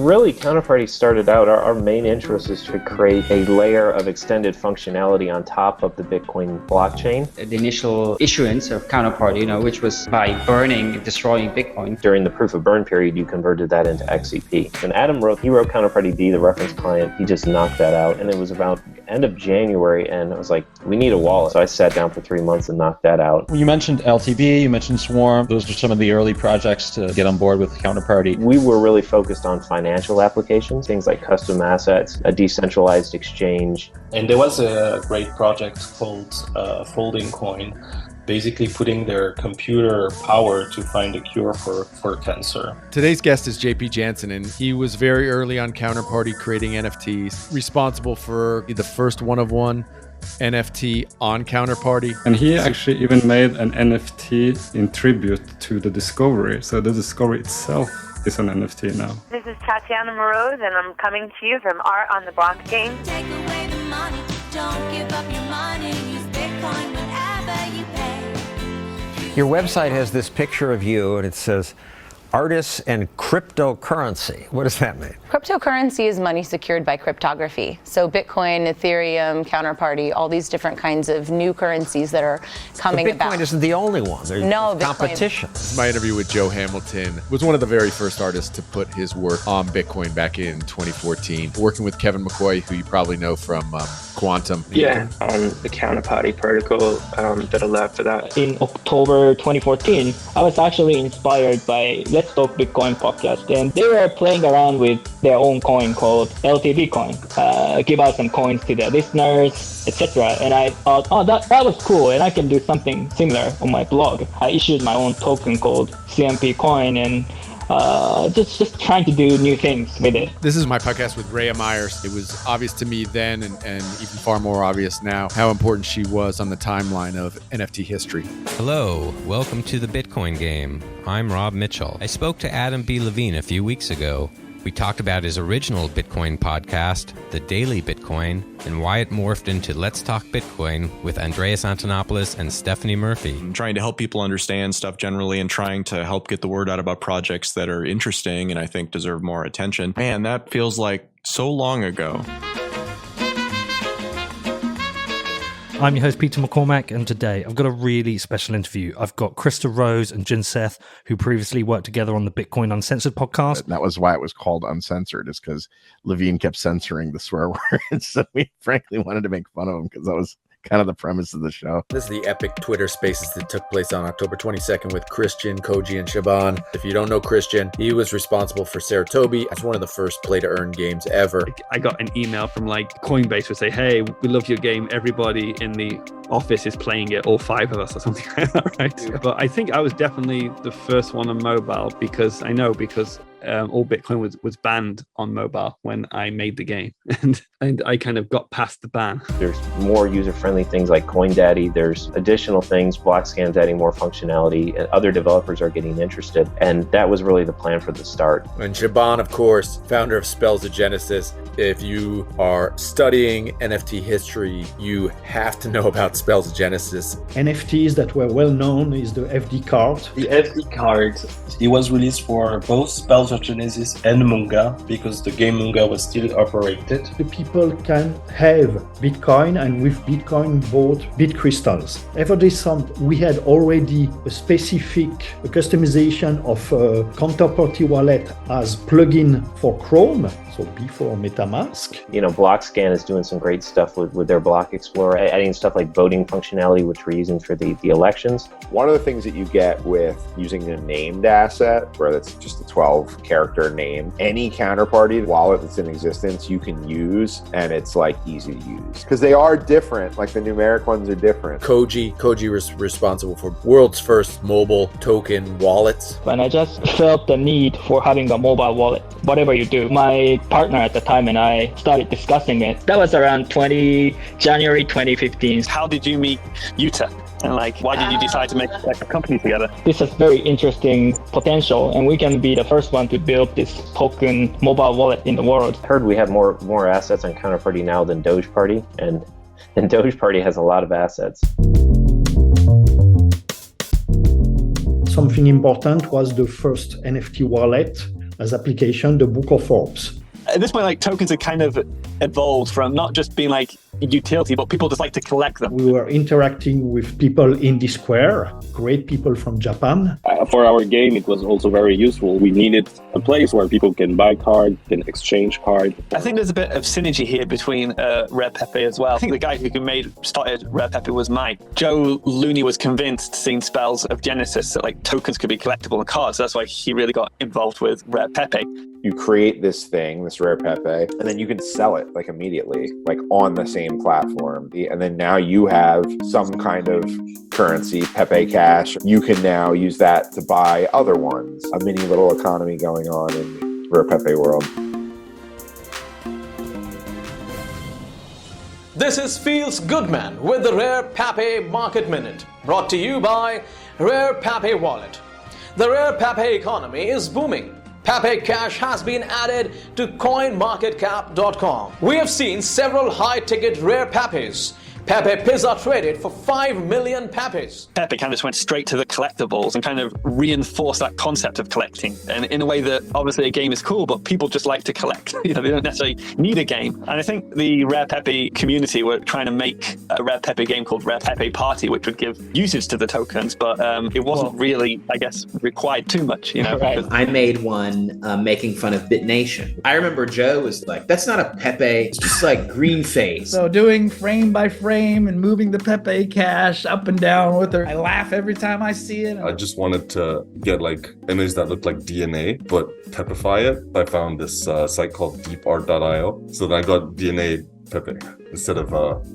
really, Counterparty started out, our main interest is to create a layer of extended functionality on top of the Bitcoin blockchain. The initial issuance of Counterparty, which was by destroying Bitcoin. During the proof of burn period, you converted that into XCP. And Adam wrote Counterparty B, the reference client. He just knocked that out. And it was about end of January. And I was like, we need a wallet. So I sat down for 3 months and knocked that out. You mentioned LTB, you mentioned Swarm. Those are some of the early projects to get on board with Counterparty. We were really focused on financial applications, things like custom assets, a decentralized exchange. And there was a great project called Folding Coin, basically putting their computer power to find a cure for cancer. Today's guest is JP Jansen, and he was very early on Counterparty creating NFTs, responsible for the first one-of-one NFT on Counterparty. And he actually even made an NFT in tribute to the discovery. So the discovery itself is an NFT now. This is Tatiana Moroz, and I'm coming to you from Art on the Blockchain. Take away the money, don't give up your money, use Bitcoin whenever you pay. Your website has this picture of you, and it says, artists and cryptocurrency. What does that mean? Cryptocurrency is money secured by cryptography. So Bitcoin, Ethereum, Counterparty, all these different kinds of new currencies that are coming about. Bitcoin isn't the only one. There's competition. My interview with Joe Hamilton was one of the very first artists to put his work on Bitcoin back in 2014. Working with Kevin McCoy, who you probably know from Quantum. Yeah, on the Counterparty protocol that allowed for that. In October 2014, I was actually inspired by Let's Talk Bitcoin podcast, and they were playing around with their own coin called LTBCOIN. Give out some coins to their listeners, etc. And I thought, oh, that was cool, and I can do something similar on my blog. I issued my own token called CMP Coin, and just trying to do new things with it. This is my podcast with Rhea Myers. It was obvious to me then, and even far more obvious now, how important she was on the timeline of NFT history. Hello, welcome to the Bitcoin Game. I'm Rob Mitchell. I spoke to Adam B. Levine a few weeks ago. We talked about his original Bitcoin podcast, The Daily Bitcoin, and why it morphed into Let's Talk Bitcoin with Andreas Antonopoulos and Stephanie Murphy. I'm trying to help people understand stuff generally and trying to help get the word out about projects that are interesting and I think deserve more attention. Man, that feels like so long ago. I'm your host, Peter McCormack, and today I've got a really special interview. I've got Krista Rose and Jin Seth, who previously worked together on the Bitcoin Uncensored podcast. That was why it was called Uncensored, is because Levine kept censoring the swear words. So we frankly wanted to make fun of him because that was kind of the premise of the show. This is the epic Twitter Spaces that took place on October 22nd with Christian, Koji, and Shaban. If you don't know Christian, he was responsible for Sarutobi. It's one of the first play-to-earn games ever. I got an email from Coinbase would say, hey, we love your game. Everybody in the office is playing it, all 5 of us or something like that, right? Yeah. But I think I was definitely the first one on mobile because all Bitcoin was banned on mobile when I made the game, and I kind of got past the ban. There's more user-friendly things like CoinDaddy. There's additional things. Blockscan's adding more functionality, and other developers are getting interested. And that was really the plan for the start. And Shaban, of course, founder of Spells of Genesis. If you are studying NFT history, you have to know about Spells of Genesis. NFTs that were well known is the FD card. The FD card, it was released for both Spells of Genesis and Munga because the game Munga was still operated. The people can have Bitcoin, and with Bitcoin bought bit crystals. After this, we had already a specific customization of a Counterparty wallet as plugin for Chrome, so before MetaMask. Blockscan is doing some great stuff with their Block Explorer, adding stuff like voting functionality, which we're using for the elections. One of the things that you get with using a named asset, where that's just a 12-character name, any Counterparty wallet that's in existence you can use, and it's easy to use. Because they are different, the numeric ones are different. Koji was responsible for world's first mobile token wallets. And I just felt the need for having a mobile wallet, whatever you do. My partner at the time and I started discussing it. That was around January 2015. How did you meet Yuta? And why did you decide to make a company together? This has very interesting potential, and we can be the first one to build this token mobile wallet in the world. I heard we have more assets on Counterparty now than Dogeparty, and Dogeparty has a lot of assets. Something important was the first NFT wallet as application, the Book of Forbes. At this point, like tokens have kind of evolved from not just being like utility, but people just like to collect them. We were interacting with people in the square, great people from Japan. For our game, it was also very useful. We needed a place where people can buy cards, can exchange cards. I think there's a bit of synergy here between Rare Pepe as well. I think the guy who started Rare Pepe was Mike. Joe Looney was convinced, seeing spells of Genesis, that like tokens could be collectible in cards. So that's why he really got involved with Rare Pepe. You create this thing, this Rare Pepe, and then you can sell it like immediately, like on the same platform. And then now you have some kind of currency, PEPECASH. You can now use that to buy other ones. A mini little economy going on in Rare Pepe world. This is Feels Goodman with the Rare Pepe Market Minute, brought to you by Rare Pepe Wallet. The Rare Pepe economy is booming. PEPECASH has been added to coinmarketcap.com. We have seen several high-ticket Rare Pepes. Pepe Pizza traded for 5 million Pepes. Pepe kind of just went straight to the collectibles and kind of reinforced that concept of collecting. And in a way that obviously a game is cool, but people just like to collect. They don't necessarily need a game. And I think the Rare Pepe community were trying to make a Rare Pepe game called Rare Pepe Party, which would give usage to the tokens, but it wasn't really, I guess, required too much. Right. I made one making fun of BitNation. I remember Joe was like, "That's not a Pepe, it's just like green face." So doing frame by frame and moving the PEPECASH up and down with her. I laugh every time I see it. I just wanted to get like images that looked like DNA, but Pepify it. I found this site called deepart.io. So then I got DNA Pepe. Instead of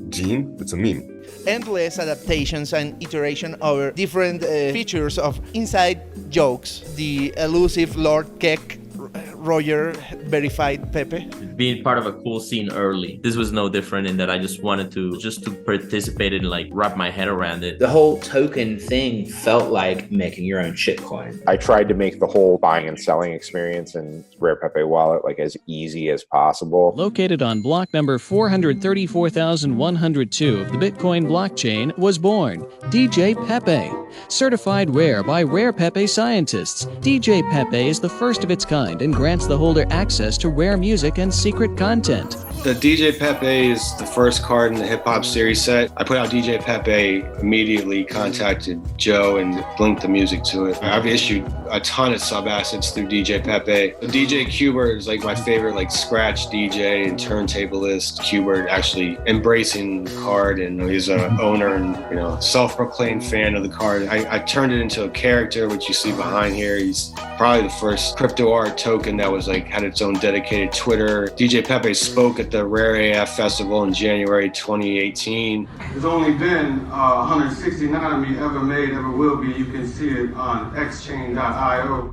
gene, it's a meme. Endless adaptations and iteration over different features of inside jokes. The elusive Lord Keck Roger verified Pepe. Being part of a cool scene early. This was no different in that I just wanted to participate and like wrap my head around it. The whole token thing felt like making your own shitcoin. I tried to make the whole buying and selling experience in Rare Pepe Wallet like as easy as possible. Located on block number 434,102 of the Bitcoin blockchain was born DJPEPE. Certified rare by Rare Pepe scientists, DJPEPE is the first of its kind and grants the holder access to rare music and secret content. The DJPEPE is the first card in the hip hop series set. I put out DJPEPE, immediately contacted Joe and linked the music to it. I've issued a ton of sub assets through DJPEPE. DJ Qbert is like my favorite like scratch DJ and turntablist. Qbert actually embracing the card, and he's an owner and self-proclaimed fan of the card. I turned it into a character, which you see behind here. He's probably the first crypto art token that was like had its own dedicated Twitter. DJPEPE spoke at the Rare AF Festival in January 2018. There's only been 169 of me ever made, ever will be. You can see it on xchain.io.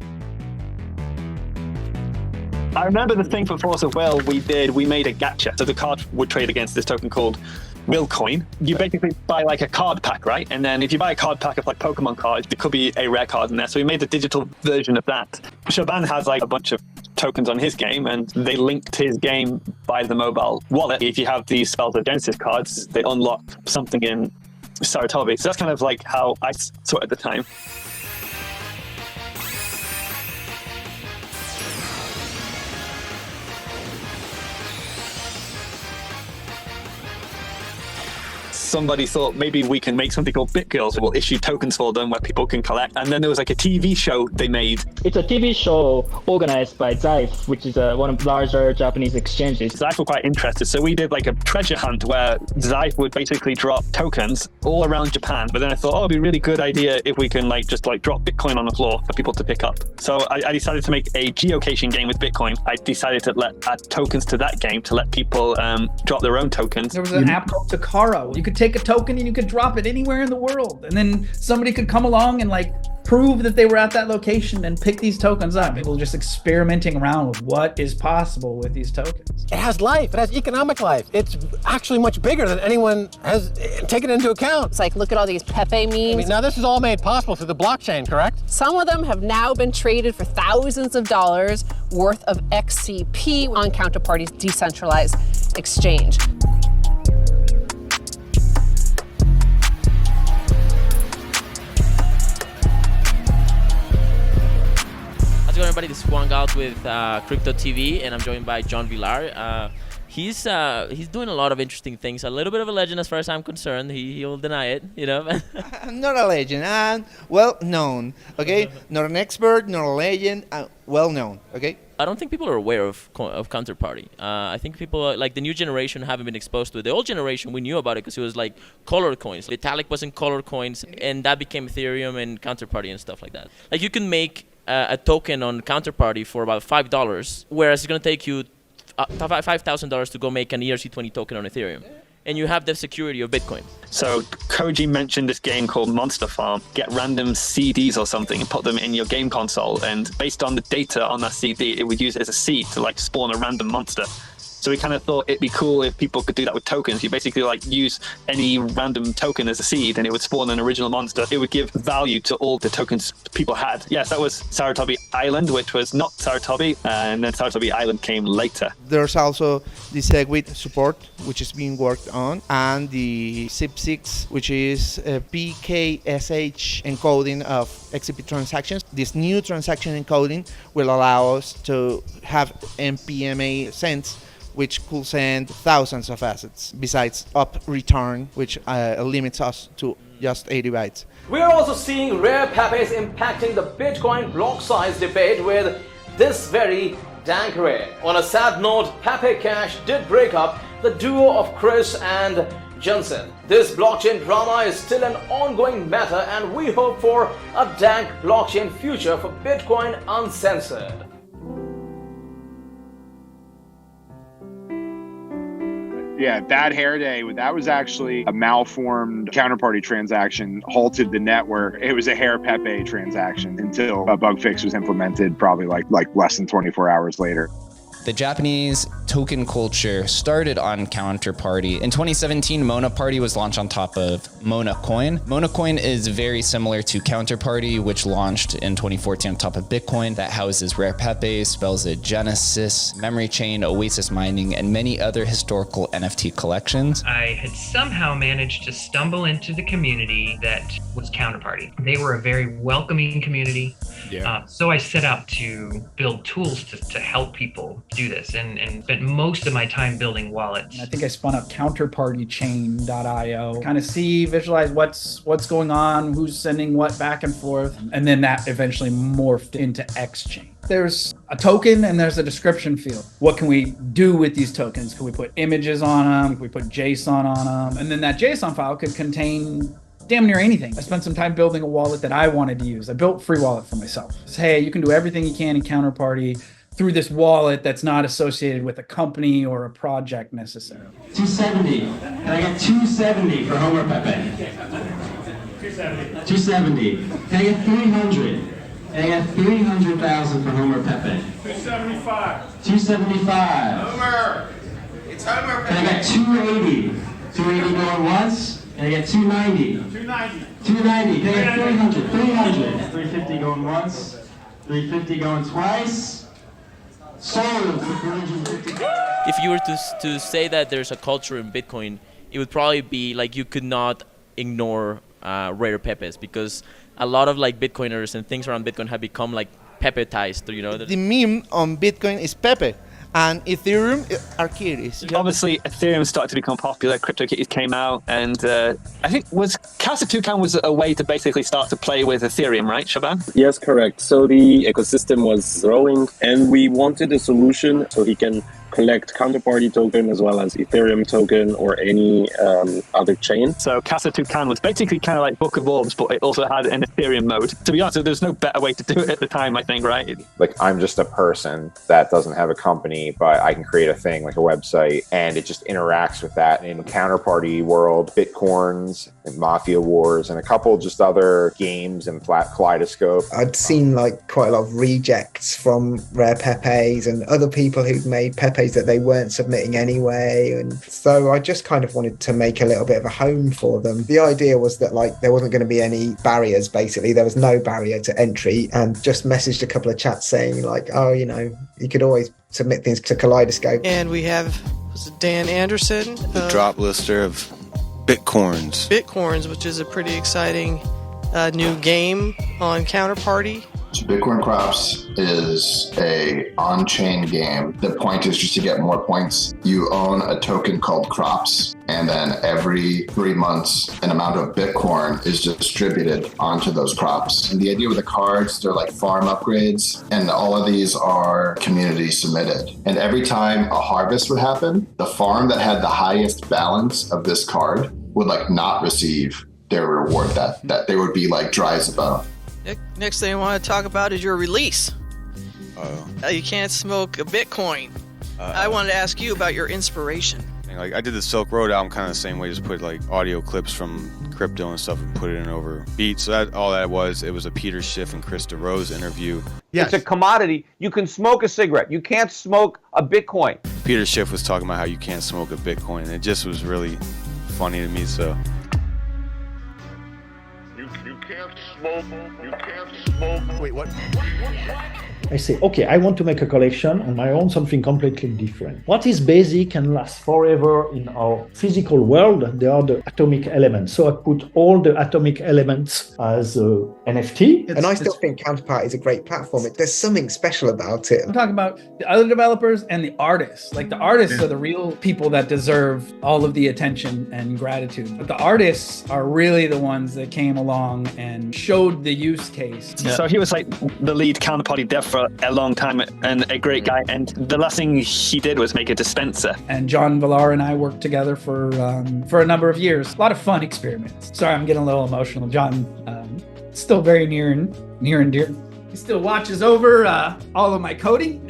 I remember the thing for Force of Will we made a gacha. So the card would trade against this token called Willcoin. You basically buy like a card pack, right? And then if you buy a card pack of like Pokemon cards, there could be a rare card in there. So we made the digital version of that. Shaban has like a bunch of tokens on his game, and they linked his game by the mobile wallet. If you have these Spells of Genesis cards, they unlock something in Sarutobi. So that's kind of like how I saw it at the time. Somebody thought maybe we can make something called BitGirls. We'll issue tokens for them where people can collect. And then there was like a TV show they made. It's a TV show organized by Zyfe, which is one of the larger Japanese exchanges. Zyfe were quite interested. So we did like a treasure hunt where Zyfe would basically drop tokens all around Japan. But then I thought, it'd be a really good idea if we can just drop Bitcoin on the floor for people to pick up. So I decided to make a geocaching game with Bitcoin. I decided to add tokens to that game to let people drop their own tokens. There was an app called Takara. You could take a token and you could drop it anywhere in the world, and then somebody could come along and prove that they were at that location and pick these tokens up. People just experimenting around with what is possible with these tokens. It has life. It has economic life. It's actually much bigger than anyone has taken into account. It's like, look at all these Pepe memes. Now this is all made possible through the blockchain, correct? Some of them have now been traded for thousands of dollars worth of XCP on Counterparty's decentralized exchange. I was everybody? This is Juan Galt with Crypto TV, and I'm joined by John Villar. He's doing a lot of interesting things. A little bit of a legend as far as I'm concerned. He'll deny it, you know. I'm not a legend. I'm well known. Okay, not an expert, not a legend. Well known. Okay. I don't think people are aware of Counterparty. I think people like the new generation haven't been exposed to it. The old generation, we knew about it because it was like colored coins. Vitalik wasn't colored coins, and that became Ethereum and Counterparty and stuff like that. Like you can make a token on Counterparty for about $5, whereas it's going to take you $5,000 to go make an ERC20 token on Ethereum. And you have the security of Bitcoin. So Koji mentioned this game called Monster Farm. Get random CDs or something and put them in your game console. And based on the data on that CD, it would use it as a seed to like spawn a random monster. So we kind of thought it'd be cool if people could do that with tokens. You basically like use any random token as a seed and it would spawn an original monster. It would give value to all the tokens people had. Yes, that was Sarutobi Island, which was not Sarutobi, and then Sarutobi Island came later. There's also the SegWit support, which is being worked on, and the SIP6, which is PKSH encoding of XCP transactions. This new transaction encoding will allow us to have MPMA sends, which could send thousands of assets, besides up return, which limits us to just 80 bytes. We are also seeing Rare Pepes impacting the Bitcoin block size debate with this very dank rare. On a sad note, PEPECASH did break up the duo of Chris and Johnson. This blockchain drama is still an ongoing matter, and we hope for a dank blockchain future for Bitcoin uncensored. Yeah, Bad Hair Day, that was actually a malformed counterparty transaction, halted the network. It was a Rare Pepe transaction until a bug fix was implemented, probably like less than 24 hours later. The Japanese token culture started on Counterparty. In 2017, Monoparty was launched on top of Monacoin. Monacoin is very similar to Counterparty, which launched in 2014 on top of Bitcoin, that houses Rare Pepe, spells it Genesis, Memory Chain, Oasis Mining, and many other historical NFT collections. I had somehow managed to stumble into the community that was Counterparty. They were a very welcoming community. Yeah. So I set out to build tools to help people do this and spent most of my time building wallets. I think I spun up counterpartychain.io, kind of visualize what's going on, who's sending what back and forth. And then that eventually morphed into XChain. There's a token and there's a description field. What can we do with these tokens? Can we put images on them? Can we put JSON on them? And then that JSON file could contain damn near anything. I spent some time building a wallet that I wanted to use. I built Free Wallet for myself. So, hey, you can do everything you can in Counterparty through this wallet that's not associated with a company or a project necessarily. 270. Can I get 270 for Homer Pepe? 270. Can I get 300? Can I get 300,000 for Homer Pepe? 275. 275. Homer! It's Homer Can I get 280? 280 going once? Can I get 290? 290. 290. Can I get 300? 300. 350 going once. 350 going twice. Sold for 350. If you were to say that there's a culture in Bitcoin, it would probably be like you could not ignore Rare Pepes, because a lot of like Bitcoiners and things around Bitcoin have become like Pepe-tized, you know. The meme on Bitcoin is Pepe, and Ethereum are kitties. Obviously, Ethereum started to become popular. Crypto Kitties came out, and I think Casa Toucan was a way to basically start to play with Ethereum, right, Shaban? Yes, correct. So the ecosystem was growing, and we wanted a solution so he can collect Counterparty token as well as Ethereum token or any other chain. So Casa Toucan was basically kind of like Book of Orbs, but it also had an Ethereum mode. To be honest, there's no better way to do it at the time, I think, right? Like, I'm just a person that doesn't have a company, but I can create a thing like a website, and it just interacts with that. In the Counterparty world, Bitcoins and Mafia Wars and a couple just other games and Kaleidoscope. I'd seen like quite a lot of rejects from Rare Pepes and other people who'd made Pepes that they weren't submitting anyway, and so I just kind of wanted to make a little bit of a home for them. The idea was that like there wasn't going to be any barriers, basically there was no barrier to entry, and just messaged a couple of chats saying like, oh, you know, you could always submit things to Kaleidoscope. And we have Dan Anderson, the drop lister of Bitcoins, which is a pretty exciting new game on Counterparty. So Bitcoin Crops is a on-chain game. The point is just to get more points. You own a token called Crops, and then every 3 months, an amount of Bitcoin is distributed onto those crops. And the idea with the cards, they're like farm upgrades, and all of these are community submitted. And every time a harvest would happen, the farm that had the highest balance of this card would like not receive their reward, that they would be like dry as a bone. Next thing I want to talk about is your release. You can't smoke a Bitcoin. I wanted to ask you about your inspiration. Like I did the Silk Road album kind of the same way, just put like audio clips from crypto and stuff and put it in over beats. So that all that was, it was a Peter Schiff and Krista Rose interview. Yes. It's a commodity. You can smoke a cigarette. You can't smoke a Bitcoin. Peter Schiff was talking about how you can't smoke a Bitcoin, and it just was really funny to me. So you can't smoke. Wait, what? I say, okay, I want to make a collection on my own, something completely different. What is basic and lasts forever in our physical world? They are the atomic elements. So I put all the atomic elements as NFT. And I still think Counterparty is a great platform. There's something special about it. I'm talking about the other developers and the artists. Like the artists are the real people that deserve all of the attention and gratitude. But the artists are really the ones that came along and showed the use case. Yeah. So he was like the lead Counterparty dev for a long time and a great guy. And the last thing he did was make a dispenser. And John Villar and I worked together for a number of years. A lot of fun experiments. Sorry, I'm getting a little emotional. John, still very near and dear. He still watches over all of my coding.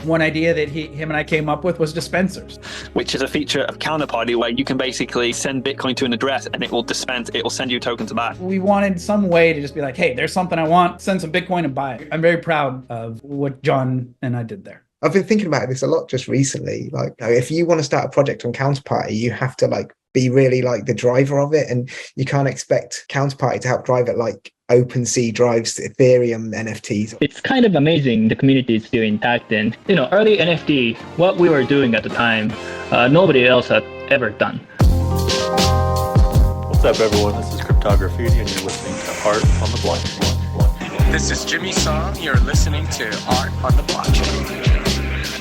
One idea that him and I came up with was dispensers, which is a feature of Counterparty where you can basically send Bitcoin to an address and it will send you tokens back. We wanted some way to just be like, hey, there's something I want, send some Bitcoin and buy it. I'm very proud of what John and I did there. I've been thinking about this a lot just recently. Like, if you want to start a project on Counterparty, you have to like be really like the driver of it, and you can't expect Counterparty to help drive it like OpenSea drives Ethereum NFTs. It's kind of amazing the community is still intact, and early NFT, what we were doing at the time, nobody else had ever done. What's up, everyone? This is Cryptography, and you're listening to Art on the Blockchain. This is Jimmy Song. You're listening to Art on the Blockchain.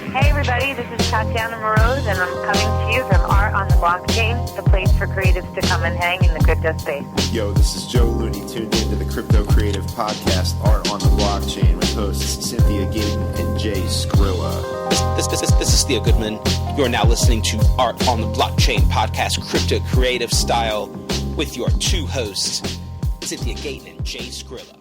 Hey everybody, this is Tatiana Moroz, and I'm coming to you from Art on the Blockchain, the place for creatives to come and hang in the crypto space. Yo, this is Joe Looney, tuned into the Crypto Creative Podcast, Art on the Blockchain, with hosts Cynthia Gayton and Jay Skrilla. This is Theo Goodman. You are now listening to Art on the Blockchain Podcast, Crypto Creative Style, with your two hosts, Cynthia Gayton and Jay Skrilla.